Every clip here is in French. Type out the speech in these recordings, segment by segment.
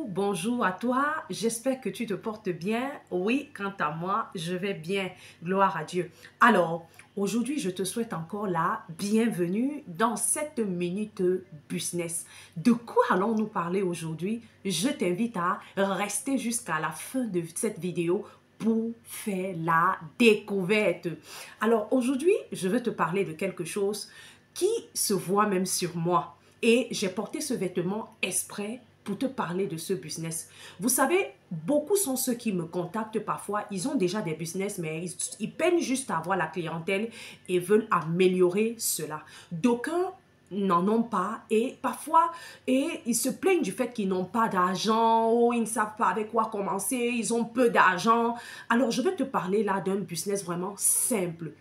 Bonjour à toi, j'espère que tu te portes bien. Oui, quant à moi, je vais bien, gloire à Dieu. Alors, aujourd'hui, je te souhaite encore la bienvenue dans cette minute business. De quoi allons-nous parler aujourd'hui? Je t'invite à rester jusqu'à la fin de cette vidéo pour faire la découverte. Alors, aujourd'hui, je veux te parler de quelque chose qui se voit même sur moi. Et j'ai porté ce vêtement exprès pour te parler de ce business. Vous savez, beaucoup sont ceux qui me contactent parfois. Ils ont déjà des business, mais ils peinent juste à avoir la clientèle et veulent améliorer cela. D'aucuns n'en ont pas et parfois ils se plaignent du fait qu'ils n'ont pas d'argent ou ils ne savent pas avec quoi commencer, ils ont peu d'argent. Alors je vais te parler là d'un business vraiment simple.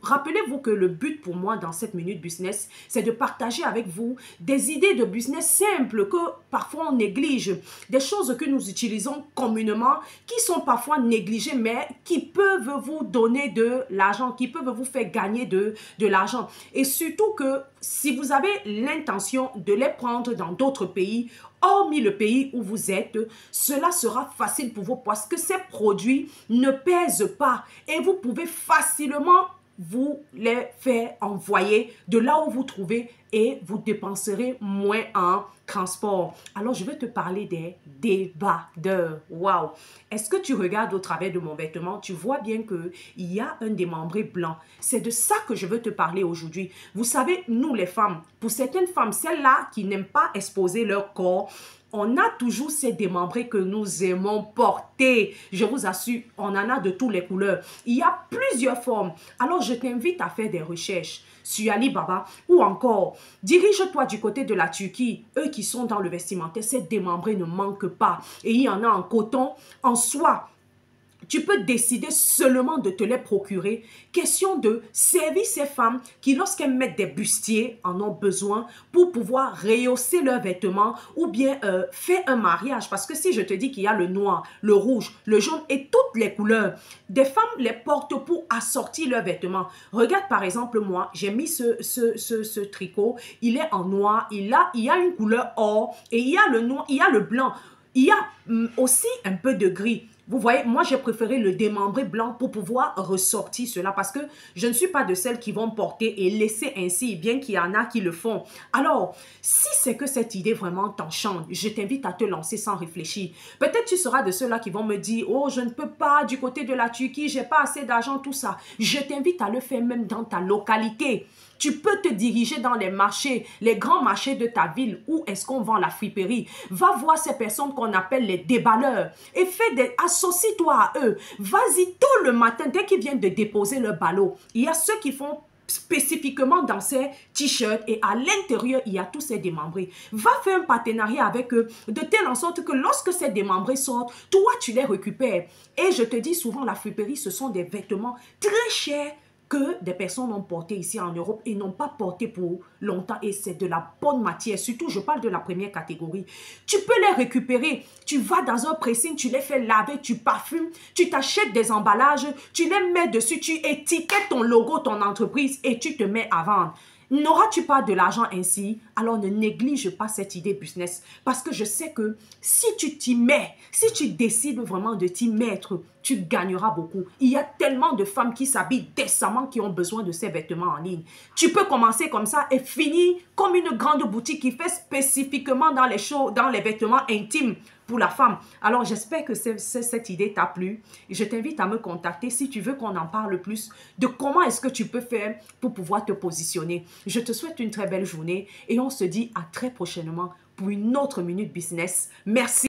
Rappelez-vous que le but pour moi dans cette minute business, c'est de partager avec vous des idées de business simples que parfois on néglige, des choses que nous utilisons communément, qui sont parfois négligées, mais qui peuvent vous donner de l'argent, qui peuvent vous faire gagner de l'argent. Et surtout que si vous avez l'intention de les prendre dans d'autres pays, hormis le pays où vous êtes, cela sera facile pour vous parce que ces produits ne pèsent pas et vous pouvez facilement vous les faire envoyer de là où vous trouvez et vous dépenserez moins en transport. Alors, je vais te parler des débardeurs. Waouh! Est-ce que tu regardes au travers de mon vêtement? Tu vois bien qu'il y a un démembré blanc. C'est de ça que je veux te parler aujourd'hui. Vous savez, nous les femmes, pour certaines femmes, celles-là qui n'aiment pas exposer leur corps, on a toujours ces démembrés que nous aimons porter. Je vous assure, on en a de toutes les couleurs. Il y a plusieurs formes. Alors, je t'invite à faire des recherches sur Alibaba ou encore, dirige-toi du côté de la Turquie. Eux qui sont dans le vestimentaire, ces démembrés ne manquent pas. Et il y en a en coton, en soie. Tu peux décider seulement de te les procurer. Question de servir ces femmes qui, lorsqu'elles mettent des bustiers, en ont besoin pour pouvoir rehausser leurs vêtements ou bien faire un mariage. Parce que si je te dis qu'il y a le noir, le rouge, le jaune et toutes les couleurs, des femmes les portent pour assortir leurs vêtements. Regarde par exemple moi, j'ai mis ce tricot. Il est en noir, il y a une couleur or et il y a le noir, il y a le blanc. Il y a aussi un peu de gris. Vous voyez, moi, j'ai préféré le démembré blanc pour pouvoir ressortir cela parce que je ne suis pas de celles qui vont porter et laisser ainsi, bien qu'il y en a qui le font. Alors, si c'est que cette idée vraiment t'enchante, je t'invite à te lancer sans réfléchir. Peut-être tu seras de ceux-là qui vont me dire « Oh, je ne peux pas du côté de la Turquie, j'ai pas assez d'argent, tout ça. » Je t'invite à le faire même dans ta localité. Tu peux te diriger dans les marchés, les grands marchés de ta ville où est-ce qu'on vend la friperie. Va voir ces personnes qu'on appelle les déballeurs et associe-toi à eux. Vas-y tôt le matin dès qu'ils viennent de déposer leur ballot. Il y a ceux qui font spécifiquement dans ces t-shirts et à l'intérieur, il y a tous ces démembrés. Va faire un partenariat avec eux de telle en sorte que lorsque ces démembrés sortent, toi, tu les récupères. Et je te dis souvent, la friperie, ce sont des vêtements très chers que des personnes ont porté ici en Europe et n'ont pas porté pour longtemps et c'est de la bonne matière. Surtout, je parle de la première catégorie. Tu peux les récupérer. Tu vas dans un pressing, tu les fais laver, tu parfumes, tu t'achètes des emballages, tu les mets dessus, tu étiquettes ton logo, ton entreprise et tu te mets à vendre. N'auras-tu pas de l'argent ainsi? Alors ne néglige pas cette idée business parce que je sais que si tu t'y mets, si tu décides vraiment de t'y mettre, tu gagneras beaucoup. Il y a tellement de femmes qui s'habillent décemment qui ont besoin de ces vêtements en ligne. Tu peux commencer comme ça et finir comme une grande boutique qui fait spécifiquement dans les vêtements intimes pour la femme. Alors, j'espère que cette idée t'a plu. Je t'invite à me contacter si tu veux qu'on en parle plus de comment est-ce que tu peux faire pour pouvoir te positionner. Je te souhaite une très belle journée et on se dit à très prochainement pour une autre Minute Business. Merci.